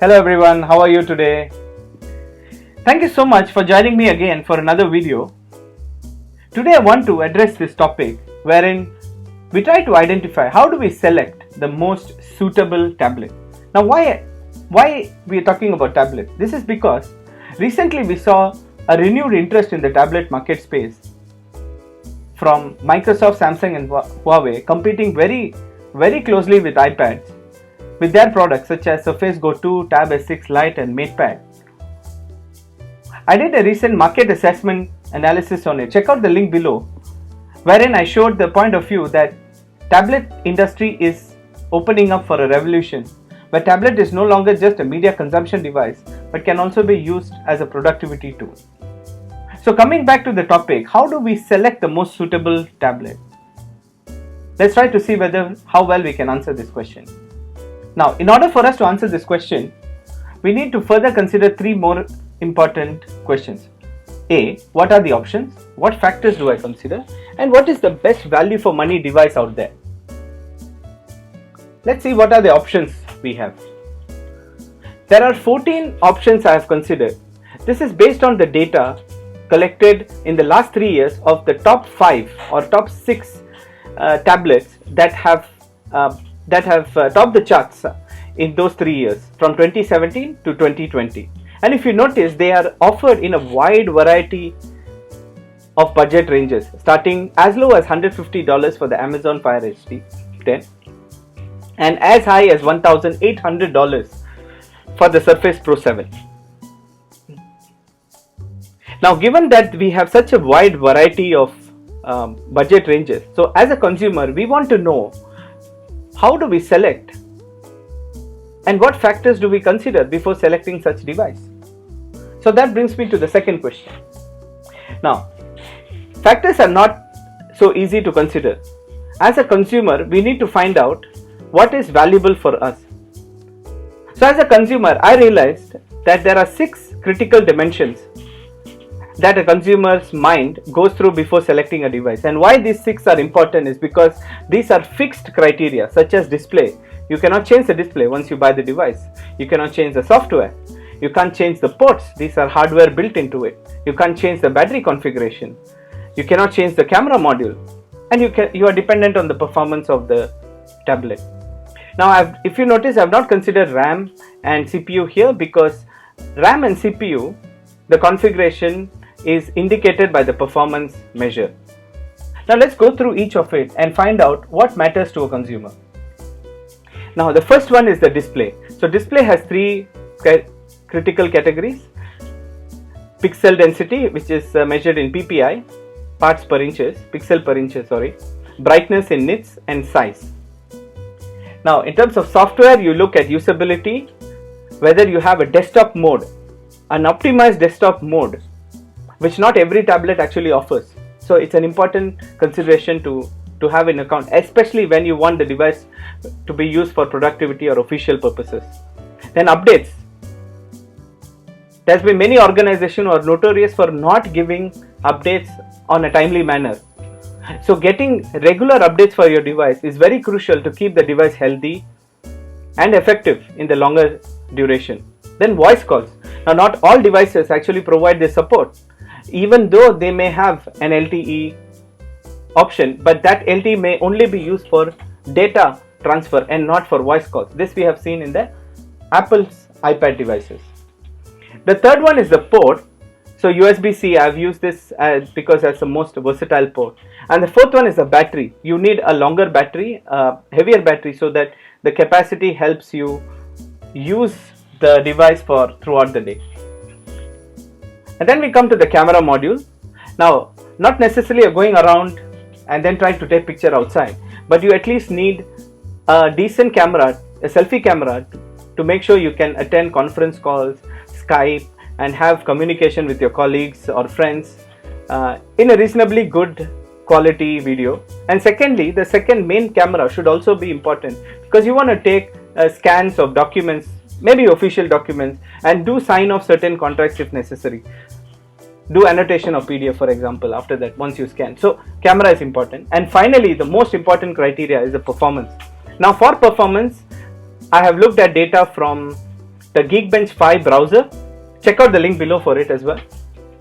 Hello everyone, how are you today? Thank you so much for joining me again for another video. Today I want to address this topic wherein we try to identify how do we select the most suitable tablet. Now why we are talking about tablet? This is because recently we saw a renewed interest in the tablet market space from Microsoft, Samsung and Huawei competing very closely with iPads with their products such as Surface Go 2, Tab S6 Lite and Matepad. I did a recent market assessment analysis on it. Check out the link below, wherein I showed the point of view that tablet industry is opening up for a revolution, where tablet is no longer just a media consumption device but can also be used as a productivity tool. So coming back to the topic, how do we select the most suitable tablet? Let's try to see how well we can answer this question. Now, in order for us to answer this question, we need to further consider three more important questions. A. What are the options? What factors do I consider? And what is the best value for money device out there? Let's see what are the options we have. There are 14 options I have considered. This is based on the data collected in the last 3 years of the top 5 or top 6 tablets that have topped the charts in those 3 years from 2017 to 2020. And if you notice, they are offered in a wide variety of budget ranges, starting as low as $150 for the Amazon Fire HD 10 and as high as $1,800 for the Surface Pro 7. Now, given that we have such a wide variety of budget ranges, so as a consumer, we want to know how do we select and what factors do we consider before selecting such device. So that brings me to the second question. Now, factors are not so easy to consider. As a consumer, we need to find out what is valuable for us. So as a consumer, I realized that there are 6 critical dimensions that a consumer's mind goes through before selecting a device. And why these 6 are important is because these are fixed criteria, such as display. You cannot change the display once you buy the device. You cannot change the software. You can't change the ports. These are hardware built into it. You can't change the battery configuration. You cannot change the camera module. And you are dependent on the performance of the tablet. Now, if you notice, I have not considered RAM and CPU here because RAM and CPU, the configuration is indicated by the performance measure. Now let's go through each of it and find out what matters to a consumer. Now the first one is the display. So display has 3 critical categories. Pixel density, which is measured in PPI, parts per inches, pixel per inches, brightness in nits and size. Now in terms of software, you look at usability, whether you have a desktop mode, an optimized desktop mode, which not every tablet actually offers. So it's an important consideration to have in account, especially when you want the device to be used for productivity or official purposes. Then updates. There's been many organizations who are notorious for not giving updates on a timely manner. So getting regular updates for your device is very crucial to keep the device healthy and effective in the longer duration. Then voice calls. Now not all devices actually provide this support, even though they may have an LTE option, but that LTE may only be used for data transfer and not for voice calls. This we have seen in the Apple's iPad devices. The third one is the port. So USB-C, I've used this because that's the most versatile port. And the fourth one is the battery. You need a longer battery, heavier battery, so that the capacity helps you use the device for throughout the day. And then we come to the camera module. Now, not necessarily going around and then trying to take picture outside, but you at least need a decent camera, a selfie camera, to make sure you can attend conference calls, Skype, and have communication with your colleagues or friends in a reasonably good quality video. And secondly, the second main camera should also be important because you want to take scans of documents, maybe official documents, and do sign off certain contracts if necessary. Do annotation of PDF, for example, after that once you scan. So camera is important. And finally, the most important criteria is the performance. Now for performance, I have looked at data from the Geekbench 5 browser. Check out the link below for it as well.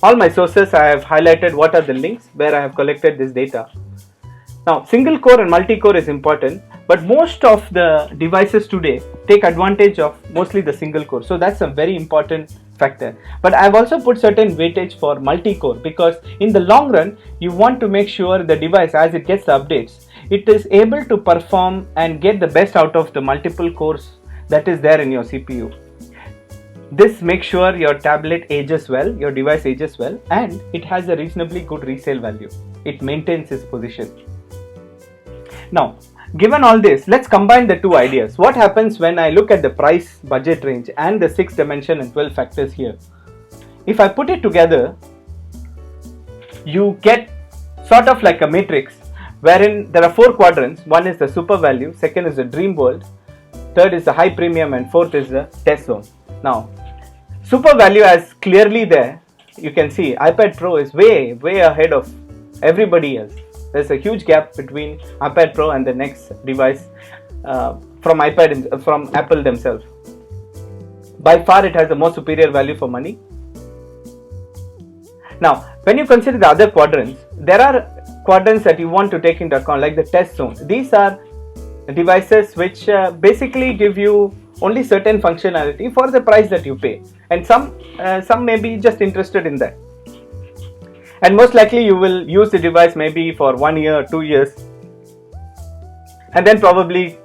All my sources, I have highlighted what are the links where I have collected this data. Now, single core and multi-core is important, but most of the devices today take advantage of mostly the single core. So that's a very important factor. But I've also put certain weightage for multi-core, because in the long run, you want to make sure the device, as it gets the updates, it is able to perform and get the best out of the multiple cores that is there in your CPU. This makes sure your tablet ages well, your device ages well, and it has a reasonably good resale value. It maintains its position. Now, given all this, let's combine the two ideas. What happens when I look at the price budget range and the 6 dimension and 12 factors here? If I put it together, you get sort of like a matrix wherein there are 4 quadrants. One is the super value, second is the dream world, third is the high premium, and fourth is the test zone. Now, super value as clearly there, you can see iPad Pro is way ahead of everybody else. There's a huge gap between iPad Pro and the next device from Apple themselves. By far, it has the most superior value for money. Now, when you consider the other quadrants, there are quadrants that you want to take into account, like the test zone. These are devices which basically give you only certain functionality for the price that you pay, and some may be just interested in that. And most likely you will use the device maybe for 1 year, 2 years, and then probably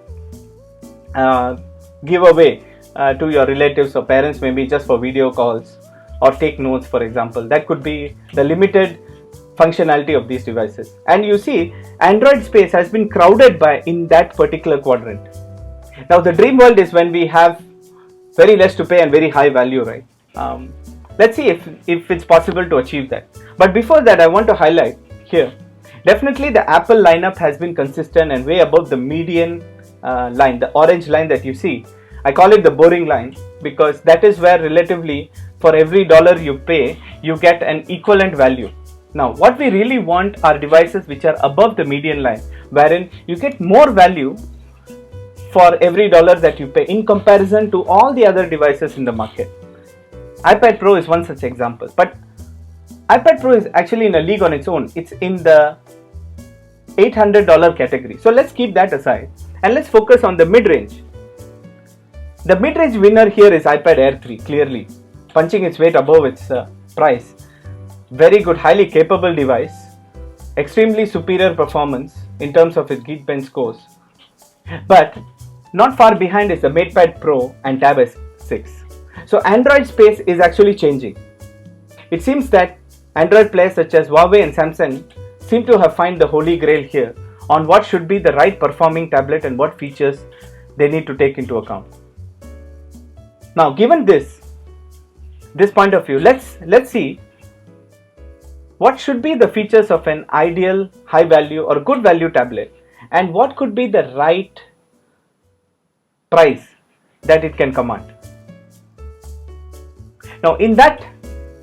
give away to your relatives or parents, maybe just for video calls or take notes, for example. That could be the limited functionality of these devices. And you see, Android space has been crowded in that particular quadrant. Now, the dream world is when we have very less to pay and very high value, right? Let's see if it's possible to achieve that. But before that, I want to highlight here, definitely the Apple lineup has been consistent and way above the median line, the orange line that you see. I call it the boring line, because that is where relatively for every dollar you pay, you get an equivalent value. Now, what we really want are devices which are above the median line, wherein you get more value for every dollar that you pay in comparison to all the other devices in the market. iPad Pro is one such example, but iPad Pro is actually in a league on its own. It's in the $800 category. So let's keep that aside and let's focus on the mid-range. The mid-range winner here is iPad Air 3, clearly punching its weight above its price. Very good, highly capable device, extremely superior performance in terms of its Geekbench scores. But not far behind is the Matepad Pro and Tab S6. So Android space is actually changing. It seems that Android players such as Huawei and Samsung seem to have found the holy grail here on what should be the right performing tablet and what features they need to take into account. Now, given this point of view, let's see what should be the features of an ideal high value or good value tablet, and what could be the right price that it can command. Now, in that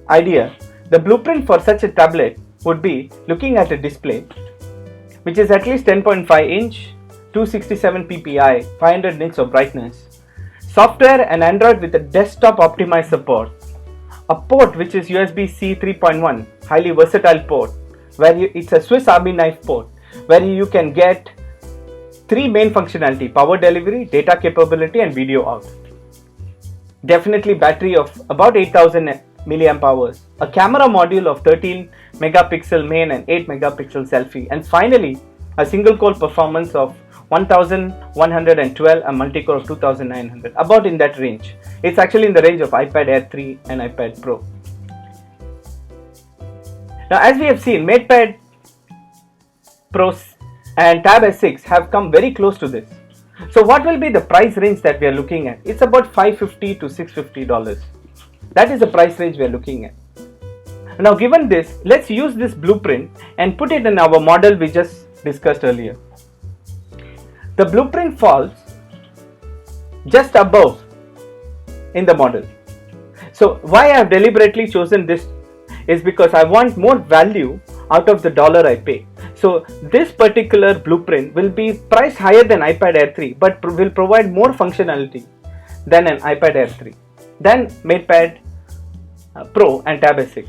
idea, the blueprint for such a tablet would be looking at a display which is at least 10.5 inch, 267 ppi, 500 nits of brightness, software and Android with a desktop optimized support, a port which is USB-C 3.1, highly versatile port, where it's a Swiss Army knife port, where you can get 3 main functionality: power delivery, data capability, and video out. Definitely battery of about 8000 milliamp hours, a camera module of 13 megapixel main and 8 megapixel selfie, and finally a single core performance of 1112 and multi-core of 2900, about in that range. It's actually in the range of iPad Air 3 and iPad Pro. Now, as we have seen, Matepad Pro and Tab S6 have come very close to this. So what will be the price range that we are looking at? It's about $550 to $650. That is the price range we are looking at. Now, given this, let's use this blueprint and put it in our model we just discussed earlier. The blueprint falls just above in the model. So why I have deliberately chosen this is because I want more value out of the dollar I pay. So this particular blueprint will be priced higher than iPad Air 3, but will provide more functionality than an iPad Air 3. than Matepad Pro and Tab S6.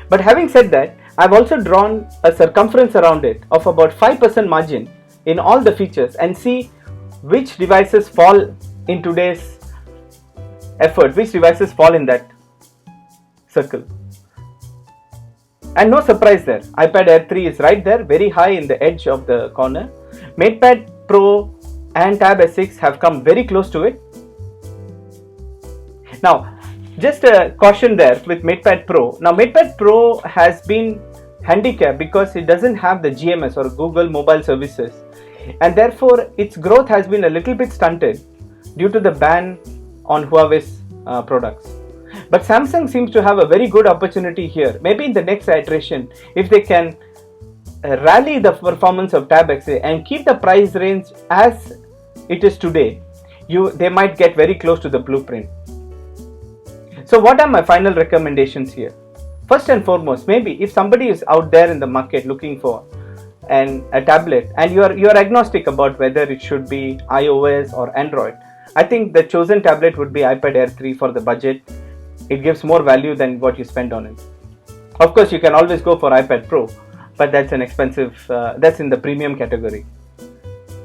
But having said that, I've also drawn a circumference around it of about 5% margin in all the features and see which devices fall in today's effort, which devices fall in that circle. And no surprise there, iPad Air 3 is right there, very high in the edge of the corner. Matepad Pro and Tab S6 have come very close to it. Now, just a caution there with Matepad Pro. Now, Matepad Pro has been handicapped because it doesn't have the GMS or Google Mobile Services, and therefore its growth has been a little bit stunted due to the ban on Huawei's products. But Samsung seems to have a very good opportunity here. Maybe in the next iteration, if they can rally the performance of Tab X and keep the price range as it is today, they might get very close to the blueprint. So what are my final recommendations here? First and foremost, maybe if somebody is out there in the market looking for a tablet and you are agnostic about whether it should be iOS or Android, I think the chosen tablet would be iPad Air 3 for the budget. It gives more value than what you spend on it. Of course, you can always go for iPad Pro, but that's an expensive, that's in the premium category.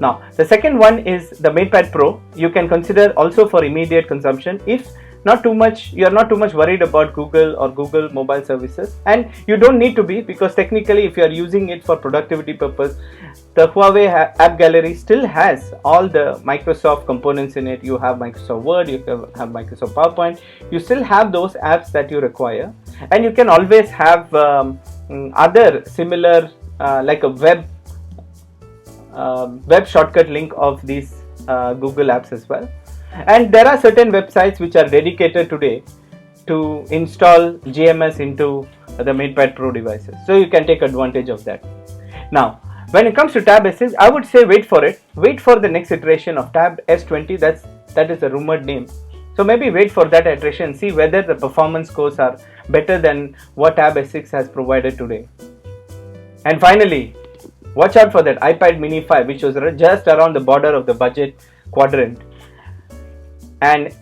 Now, the second one is the Matepad Pro. You can consider also for immediate consumption if you are not too much worried about Google or Google Mobile Services, and you don't need to be, because technically if you are using it for productivity purpose, the Huawei app gallery still has all the Microsoft components in it. You have Microsoft Word, you have Microsoft PowerPoint, you still have those apps that you require, and you can always have other similar like a web shortcut link of these Google apps as well. And there are certain websites which are dedicated today to install GMS into the Matepad Pro devices, so you can take advantage of that. Now, when it comes to Tab S6, I would say wait for it. Wait for the next iteration of Tab S20. That is a rumored name. So maybe wait for that iteration and see whether the performance scores are better than what Tab S6 has provided today. And finally, watch out for that iPad Mini 5, which was just around the border of the budget quadrant. And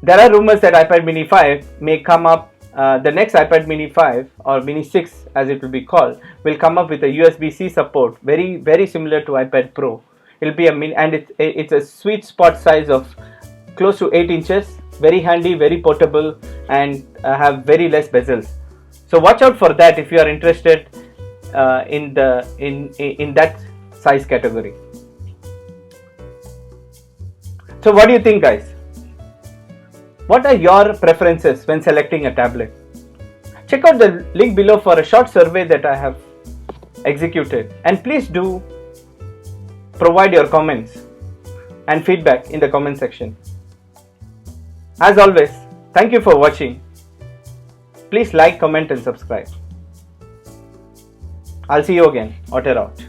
there are rumors that iPad Mini 5 may come up, the next iPad Mini 5 or Mini 6 as it will be called, will come up with a USB-C support, very, very similar to iPad Pro. It'll be a mini, and it's a sweet spot size of close to 8 inches, very handy, very portable, and have very less bezels. So watch out for that if you are interested in that size category. So what do you think, guys? What are your preferences when selecting a tablet? Check out the link below for a short survey that I have executed, and please do provide your comments and feedback in the comment section. As always, thank you for watching. Please like, comment and subscribe. I'll see you again. Otter out.